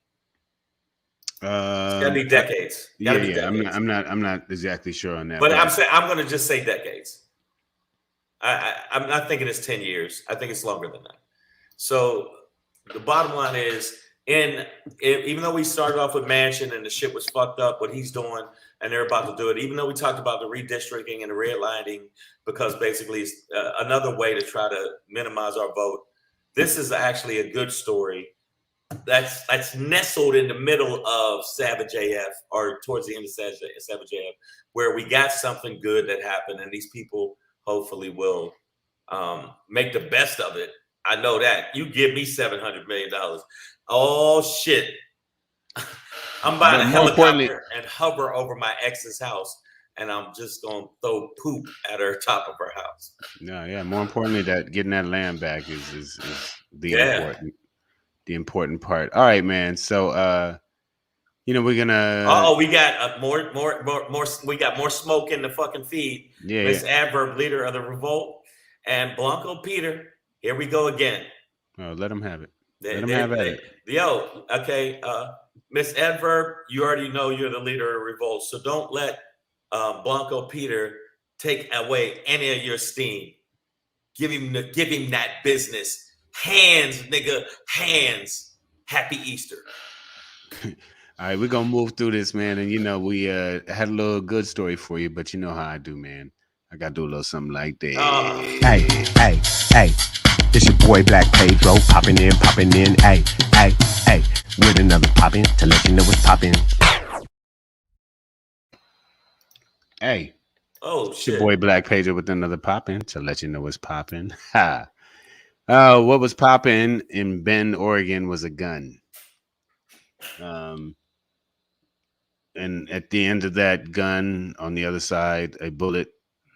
It's got to be decades. Got to be yeah. decades. I'm not exactly sure on that. But I'm going to just say decades. I'm not thinking it's 10 years. I think it's longer than that. So the bottom line is, even though we started off with Manchin and the shit was fucked up, what he's doing, and they're about to do it, even though we talked about the redistricting and the redlining, because basically it's another way to try to minimize our vote. This is actually a good story that's nestled in the middle of Savage AF, or towards the end of Savage AF, where we got something good that happened, and these people hopefully will make the best of it. I know that. You give me $700 million. Oh shit. I'm buying a helicopter and hover over my ex's house, and I'm just gonna throw poop at her top of her house. No, yeah. More importantly, that getting that land back is the important part. All right, man. So we're gonna we got more. We got more smoke in the fucking feed. Yeah, Miss Adverb, leader of the revolt, and Blanco Peter. Here we go again. Oh, let them have it. Let them have at it. Yo, okay. Miss Adverb, you already know you're the leader of revolt, so don't let Blanco Peter take away any of your steam. Give him that business. Hands, nigga, hands. Happy Easter. All right, we're gonna move through this, man. And we had a little good story for you, but you know how I do, man. I gotta do a little something like that. Hey, it's your boy Black Pedro, popping in, hey, with another poppin' to let you know what's poppin'. Hey. Oh, it's shit. Your boy Black Pedro with another poppin' to let you know what's poppin'. Ha. What was poppin' in Bend, Oregon was a gun. And at the end of that gun, on the other side, a bullet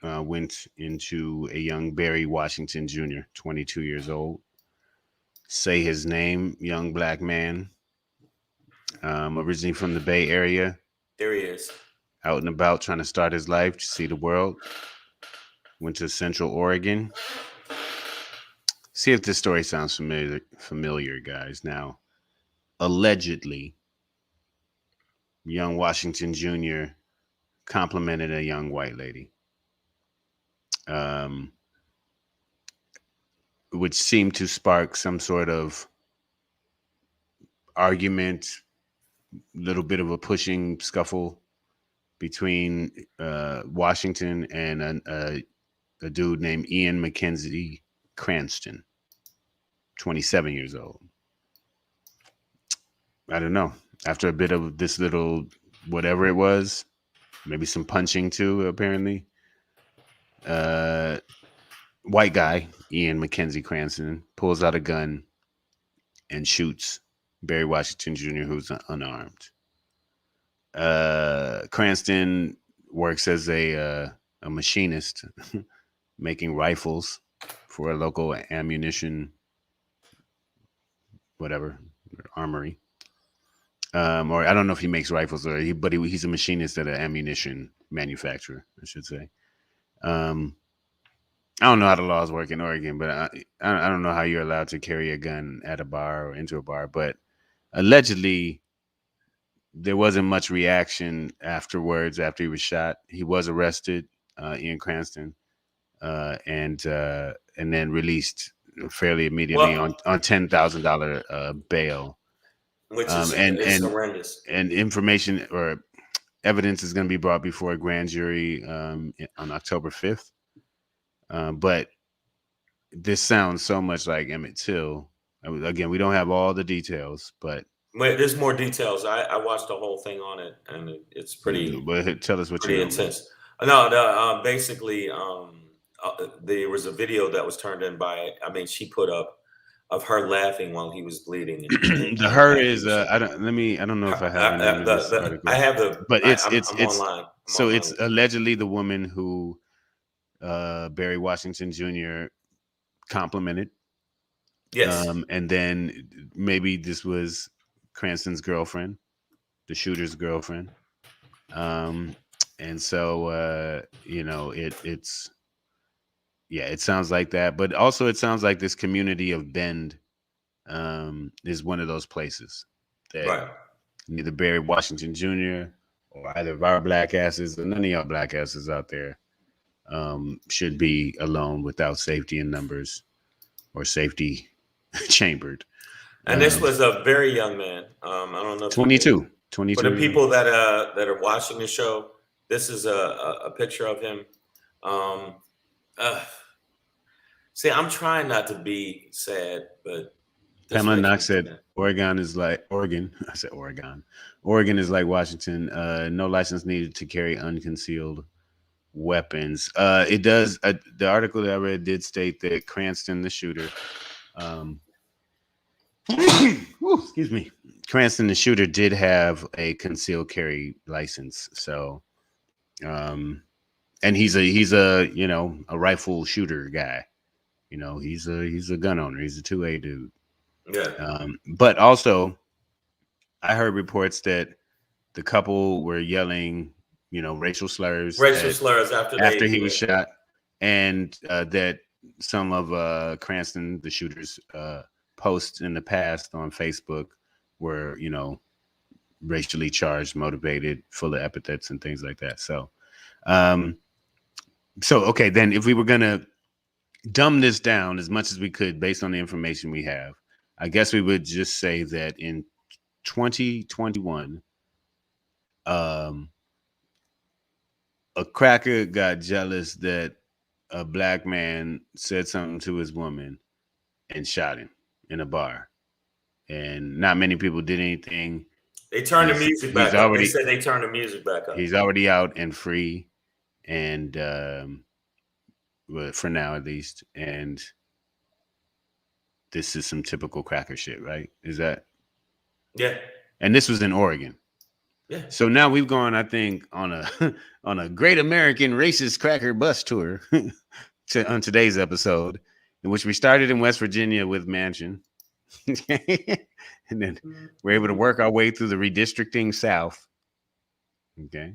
went into a young Barry Washington Jr., 22 years old. Say his name, young black man, originally from the Bay Area. There he is. Out and about trying to start his life, to see the world. Went to Central Oregon. See if this story sounds familiar, guys. Now, allegedly, young Washington Jr. complimented a young white lady, which seemed to spark some sort of argument, little bit of a pushing scuffle between Washington and a dude named Ian Mackenzie Cranston, 27 years old. I don't know. After a bit of this little whatever it was, maybe some punching too, apparently. White guy, Ian Mackenzie Cranston, pulls out a gun and shoots Barry Washington Jr., who's unarmed. Cranston works as a machinist, making rifles for a local ammunition, whatever, armory. Or I don't know if he makes rifles but he's a machinist at an ammunition manufacturer, I should say. I don't know how the laws work in Oregon, but I don't know how you're allowed to carry a gun at a bar or into a bar. But allegedly, there wasn't much reaction afterwards after he was shot. He was arrested, Ian Cranston, and then released fairly immediately on $10,000 bail. which is horrendous. And information or evidence is going to be brought before a grand jury on October 5th. But this sounds so much like Emmett Till. Again, we don't have all the details, but there's more details. I watched the whole thing on it, and it's pretty. But tell us what pretty intense. No, basically, there was a video that was turned in by. I mean, she put up of her laughing while he was bleeding. The her is I don't know if I have the name of this article. I have the, but it's online. So it's allegedly the woman who Barry Washington Jr. complimented. Yes. And then maybe this was Cranston's girlfriend, the shooter's girlfriend. And so it sounds like that, but also it sounds like this community of Bend is one of those places that neither Barry Washington Jr. or either of our black asses or none of y'all black asses out there should be alone without safety in numbers or safety chambered. And this was a very young man. I don't know. 22. For the people that are watching the show, this is a picture of him. See, I'm trying not to be sad, but Pamela Knox said Oregon is like Oregon. I said Oregon. Oregon is like Washington. No license needed to carry unconcealed weapons. It does. The article that I read did state that Cranston, the shooter, excuse me, Cranston, the shooter, did have a concealed carry license. So, and he's a a rifle shooter guy. He's a gun owner. He's a 2A dude. Yeah. But also, I heard reports that the couple were yelling, racial slurs after he was shot, and that some of Cranston, the shooter's posts in the past on Facebook were, racially charged, motivated, full of epithets and things like that. So, okay, then if we were gonna dumb this down as much as we could based on the information we have, I guess we would just say that in 2021, a cracker got jealous that a black man said something to his woman and shot him in a bar, and not many people did anything. They turned the music back up. They said they turned the music back up. He's already out and free, and well, for now at least. And this is some typical cracker shit, right? Is that? Yeah. And this was in Oregon. Yeah. So now we've gone, I think, on a Great American Racist Cracker Bus tour on today's episode, in which we started in West Virginia with Manchin. And then we're able to work our way through the redistricting South. Okay.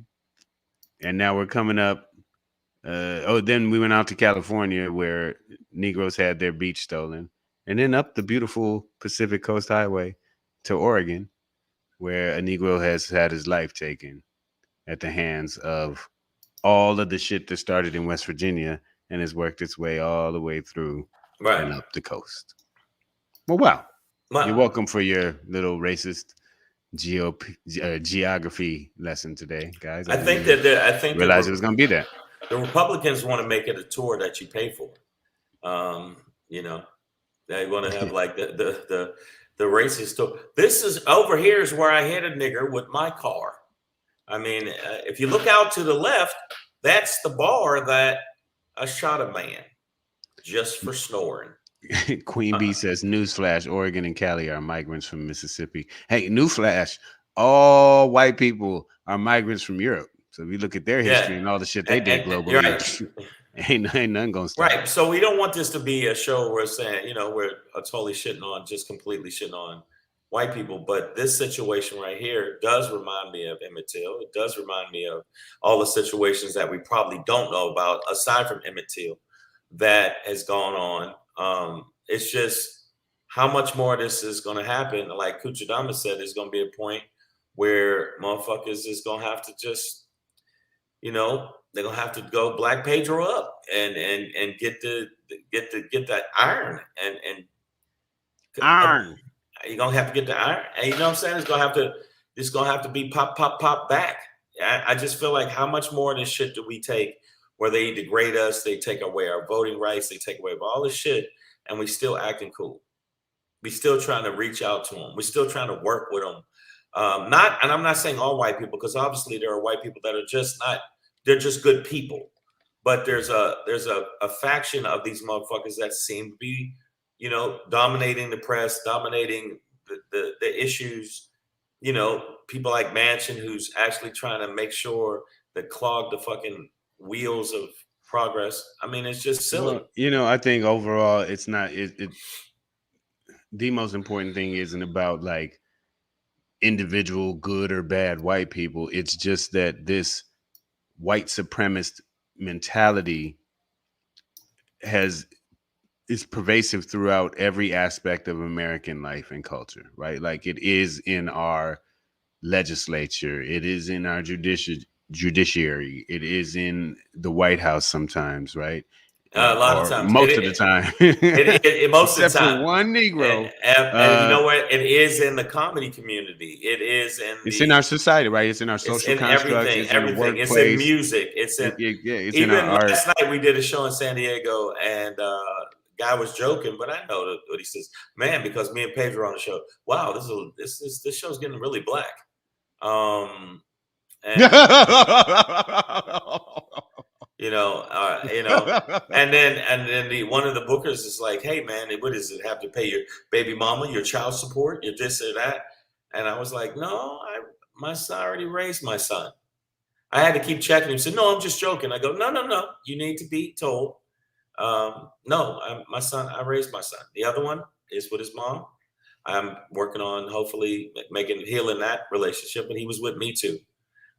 And now we're coming up. Then we went out to California where Negroes had their beach stolen. And then up the beautiful Pacific Coast Highway to Oregon, where a Negro has had his life taken at the hands of all of the shit that started in West Virginia and has worked its way all the way through and up the coast. Well, wow. You're welcome for your little racist geography lesson today, guys. I think realized it was going to be that. The Republicans want to make it a tour that you pay for. They want to have like the racist tour. This is over here is where I hit a nigger with my car. I mean, if you look out to the left, that's the bar that I shot a man just for snoring. Queen Bee says, newsflash, Oregon and Cali are migrants from Mississippi. Hey, newsflash, all white people are migrants from Europe. So if you look at their history and all the shit they did globally, ain't nothing gonna stop. Right. So we don't want this to be a show where we're saying, we're totally completely shitting on white people. But this situation right here does remind me of Emmett Till. It does remind me of all the situations that we probably don't know about, aside from Emmett Till, that has gone on. It's just how much more of this is going to happen. Like Kuchidama said, there's going to be a point where motherfuckers is going to have to just, they're going to have to go Black Pedro up and get that iron and you're gonna have to get the iron. And you know what I'm saying? It's gonna have to be pop back. I just feel like how much more of this shit do we take where they degrade us, they take away our voting rights, they take away all this shit, and we still acting cool. We still trying to reach out to them. We're still trying to work with them. And I'm not saying all white people, because obviously there are white people that are just not, they're just good people. But there's a faction of these motherfuckers that seem to be, you know, dominating the press, dominating the issues. You know, people like Manchin, who's actually trying to make sure that clog the fucking wheels of progress. I mean, it's just silly. Well, you know, I think overall it's not the most important thing isn't about like individual good or bad white people. It's just that this white supremacist mentality is pervasive throughout every aspect of American life and culture, right? Like it is in our legislature, it is in our judiciary, it is in the White House sometimes, right? A lot of times, most of the time, most of the except time, for one Negro. And you know what? It is in the comedy community. It is it's in our society, right? It's in our social constructs. Everything. It's in the workplace. It's in music. It's in it's even in our last art. night we did a show in San Diego, and guy was joking, but I know what he says. Man, because me and Pedro on the show. Wow, this show's getting really black. And you know, and then one of the bookers is like, "Hey, man, what does it have to pay your baby mama, your child support, your this or that?" And I was like, "No, my son already raised my son." I had to keep checking him. He said, "No, I'm just joking." I go, "No. You need to be told. No, my son. I raised my son. The other one is with his mom. I'm working on hopefully healing that relationship, and he was with me too."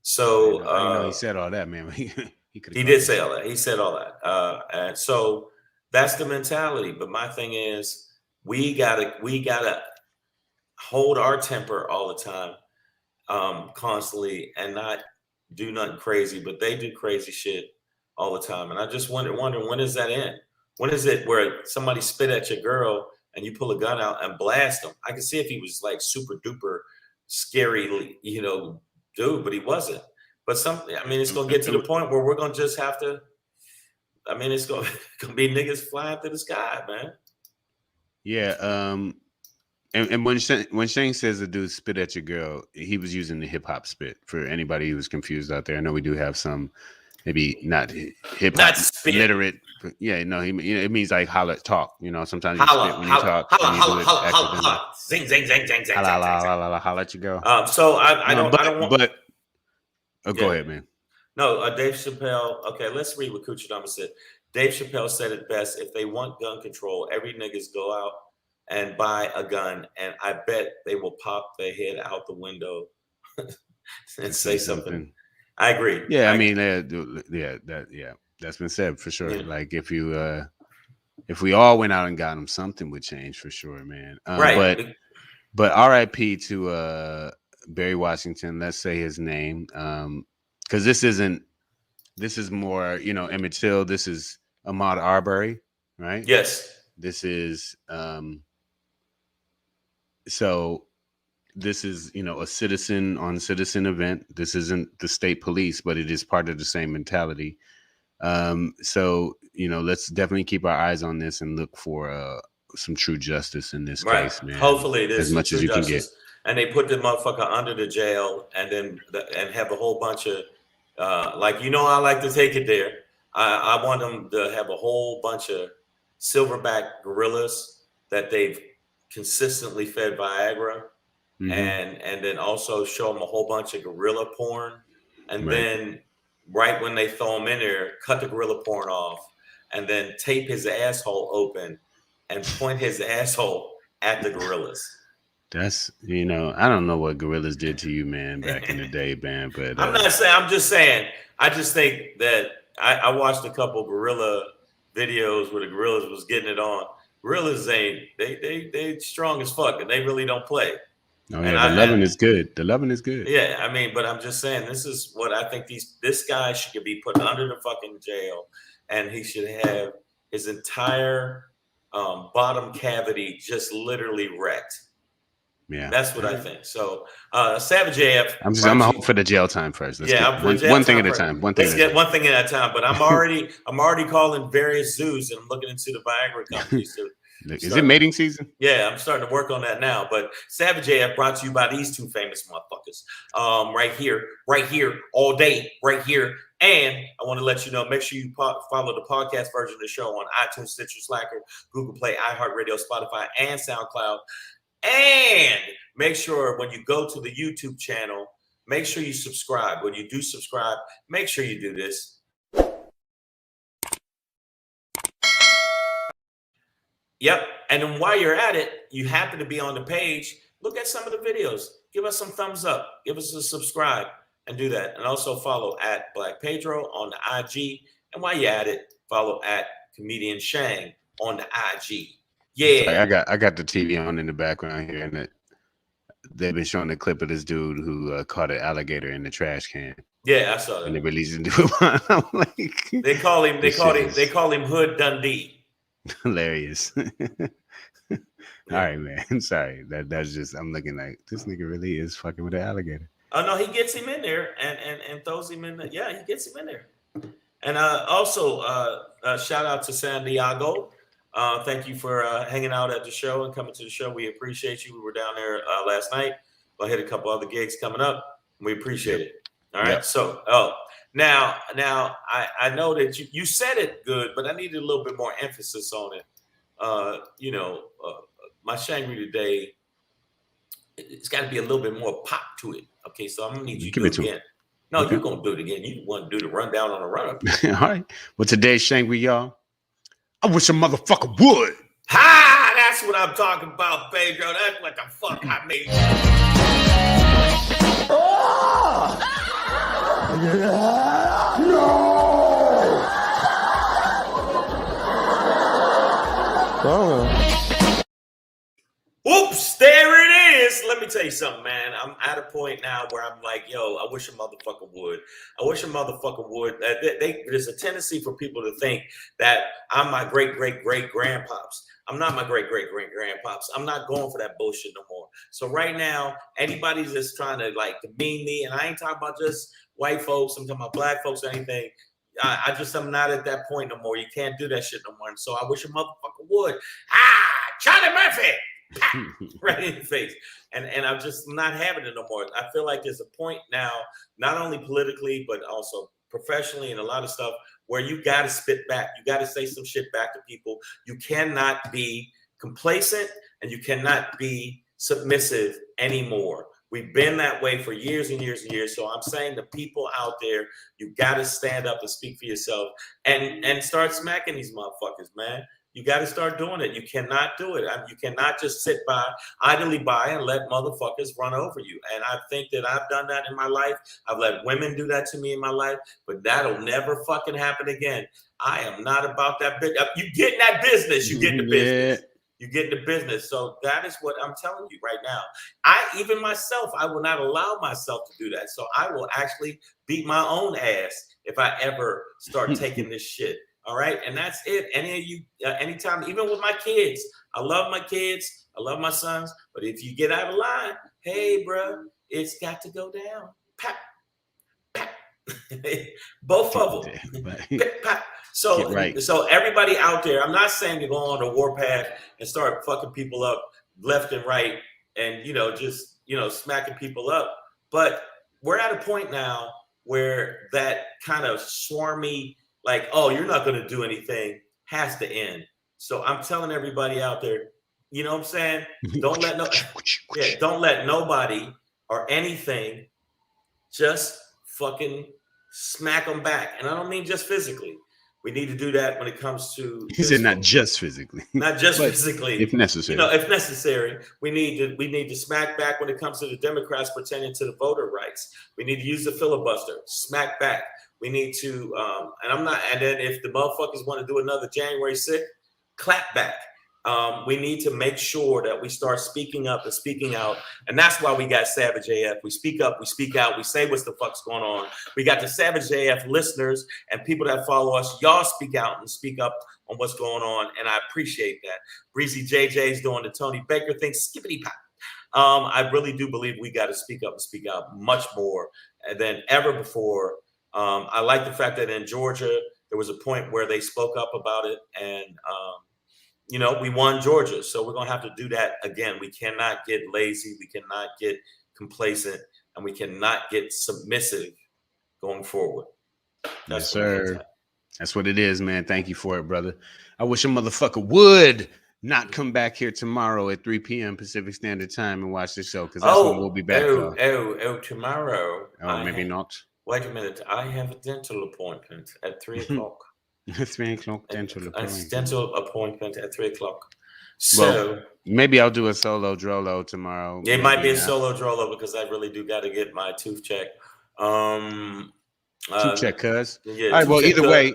So I know he said all that, man. He did say all that. He said all that. And so that's the mentality. But my thing is, we gotta hold our temper all the time, constantly, and not do nothing crazy. But they do crazy shit all the time. And I just wonder when does that end? When is it where somebody spit at your girl and you pull a gun out and blast them? I can see if he was like super duper scary, you know, dude, but he wasn't. But it's going to get to the point where we're going to just have to, it's going to be niggas flying through the sky, man. Yeah. And when Shane says the dude spit at your girl, he was using the hip hop spit for anybody who's confused out there. I know we do have some, maybe not hip hop literate. But yeah, no, it means like holla, talk. You know, sometimes you spit when you talk. Holla, zing, zing, zing, zing, zing, holla at your girl. So I don't want. But go ahead, man. No, Dave Chappelle. Okay, let's read what Kuchidama said. Dave Chappelle said it best. If they want gun control, every niggas go out and buy a gun, and I bet they will pop their head out the window and say something. I agree. Yeah, that's been said for sure. Yeah. Like if we all went out and got them, something would change for sure, man. Right. But R.I.P. to Barry Washington. Let's say his name, because this is more, you know, Emmett Till. This is Ahmaud Arbery, right? Yes. This is so this is, you know, a citizen on citizen event. This isn't the state police, but it is part of the same mentality. So, you know, let's definitely keep our eyes on this and look for some true justice in this case, man. Hopefully it is as much as you justice. Can get. And they put the motherfucker under the jail and then have a whole bunch of like, you know, I like to take it there. I want them to have a whole bunch of silverback gorillas that they've consistently fed Viagra, and then also show them a whole bunch of gorilla porn, and then right when they throw him in there, cut the gorilla porn off, and then tape his asshole open and point his asshole at the gorillas. That's, you know, I don't know what gorillas did to you, man, back in the day, man. But I'm not saying. I'm just saying. I just think that I watched a couple gorilla videos where the gorillas was getting it on. Gorillas they strong as fuck, and they really don't play. Oh yeah, the loving is good. The loving is good. Yeah, I mean, but I'm just saying, this is what I think. This guy should be put under the fucking jail, and he should have his entire bottom cavity just literally wrecked. Yeah, that's what I think. So, Savage AF. I'm gonna hope for the jail time first. Let's Yeah, get one thing at a time. Let's get one thing at a time. But I'm already calling various zoos, and I'm looking into the Viagra companies. Is it mating season? Yeah, I'm starting to work on that now. But Savage AF brought to you by these two famous motherfuckers. Right here, all day, right here. And I want to let you know, make sure you follow the podcast version of the show on iTunes, Stitcher, Slacker, Google Play, iHeartRadio, Spotify, and SoundCloud. And make sure when you go to the YouTube channel, make sure you subscribe. When you do subscribe, make sure you do this. Yep. And then while you're at it, you happen to be on the page, look at some of the videos. Give us some thumbs up. Give us a subscribe and do that. And also follow at Black Pedro on the IG. And while you're at it, follow at Comedian Shang on the IG. Yeah. Sorry, I got the TV on in the background here, and they've been showing the clip of this dude who caught an alligator in the trash can. Yeah, I saw that. And they released it. I'm like, they call him Hood Dundee. Hilarious. All right, man. Sorry. That's just, I'm looking like, this nigga really is fucking with the alligator. Oh no, he gets him in there and throws him in there. Yeah, he gets him in there. And also shout out to San Diego. Thank you for hanging out at the show and coming to the show. We appreciate you. We were down there last night. I hit a couple other gigs coming up. We appreciate it. All right. Yep. So, now I know that you said it good, but I needed a little bit more emphasis on it. My Shangri today, it's got to be a little bit more pop to it. Okay, so I'm gonna need you to do it again. No, okay. You're gonna do it again. You want to do the rundown on the run-up. All right. Well, today's Shangri, y'all. I wish a motherfucker would. Ha! That's what I'm talking about, Pedro. That's what the fuck I made. Oops, there it is. Let me tell you something, man. I'm at a point now where I'm like, yo, I wish a motherfucker would. I wish a motherfucker would. There's a tendency for people to think that I'm my great-great-great-grandpops. I'm not my great-great-great-grandpops. I'm not going for that bullshit no more. So right now, anybody that's trying to like demean me, and I ain't talking about just white folks, I'm talking about black folks or anything. I'm not at that point no more. You can't do that shit no more. And so I wish a motherfucker would. Charlie Murphy! Right in the face. And I'm just not having it no more. I feel like there's a point now, not only politically, but also professionally and a lot of stuff where you got to spit back. You got to say some shit back to people. You cannot be complacent and you cannot be submissive anymore. We've been that way for years and years and years. So I'm saying to people out there, you got to stand up and speak for yourself and start smacking these motherfuckers, man. You got to start doing it. You cannot do it. You cannot just sit idly by and let motherfuckers run over you. And I think that I've done that in my life. I've let women do that to me in my life, but that'll never fucking happen again. I am not about that bit. You get in that business. You get in the business. You get in the business. So that is what I'm telling you right now. Even myself, I will not allow myself to do that. So I will actually beat my own ass if I ever start taking this shit. All right. And that's it. Any of you, anytime, even with my kids, I love my kids. I love my sons. But if you get out of line, hey, bro, it's got to go down. Pap, pap. Both of them. Pap. So everybody out there, I'm not saying to go on the warpath and start fucking people up left and right and, just smacking people up. But we're at a point now where that kind of swarmy, like, oh, you're not going to do anything, has to end. So I'm telling everybody out there, you know what I'm saying? Don't let nobody or anything just fucking smack them back. And I don't mean just physically. We need to do that when it comes to. He said not just physically. Not just physically. If necessary. If necessary, we need to smack back when it comes to the Democrats pertaining to the voter rights. We need to use the filibuster. Smack back. We need to, and then if the motherfuckers want to do another January 6th, clap back. We need to make sure that we start speaking up and speaking out. And that's why we got Savage AF. We speak up, we speak out, we say what's the fuck's going on. We got the Savage AF listeners and people that follow us. Y'all speak out and speak up on what's going on. And I appreciate that. Breezy JJ's doing the Tony Baker thing. Skippity pop. I really do believe we got to speak up and speak out much more than ever before. I like the fact that in Georgia, there was a point where they spoke up about it, and we won Georgia. So we're going to have to do that again. We cannot get lazy. We cannot get complacent, and we cannot get submissive going forward. Yes, sir. That's what it is, man. Thank you for it, brother. I wish a motherfucker would not come back here tomorrow at 3 p.m. Pacific Standard Time and watch the show, because that's when we'll be back. Tomorrow. Maybe not. Wait a minute. I have a dental appointment at 3 o'clock. 3 o'clock dental appointment. A dental appointment at 3 o'clock. So maybe I'll do a solo drolo tomorrow. It might be a solo drolo because I really do got to get my tooth checked. Tooth check, cuz. Yeah, all right, well, either way.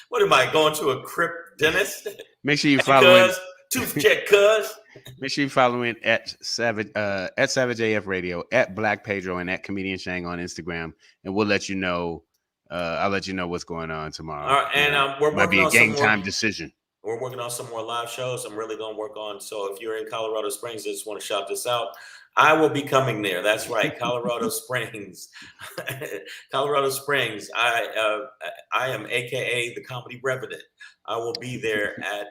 What am I, going to a crypt dentist? Make sure you follow tooth check, cuz. Make sure you follow in at Savage AF Radio, at Black Pedro, and at Comedian Shang on Instagram, and we'll let you know. I'll let you know what's going on tomorrow. All right, and we're might be working a on game time decision. We're working on some more live shows. I'm really going to work on. So if you're in Colorado Springs, I just want to shout this out. I will be coming there. That's right, Colorado Springs. Colorado Springs. I am AKA the Comedy Revenant. I will be there at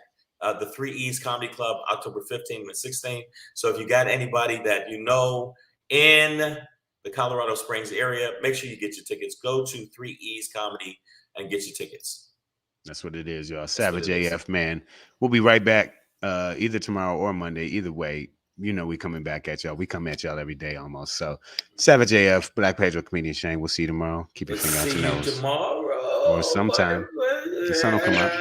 the 3 E's Comedy Club, October 15th and 16th. So if you got anybody that you know in the Colorado Springs area, make sure you get your tickets. Go to 3 E's Comedy and get your tickets. That's what it is, y'all. Savage AF, man. We'll be right back either tomorrow or Monday. Either way, we coming back at y'all. We come at y'all every day almost. So Savage AF, Black Pedro, Comedian Shane. We'll see you tomorrow. Keep your finger out your nose. Tomorrow. Or sometime. The sun will come up.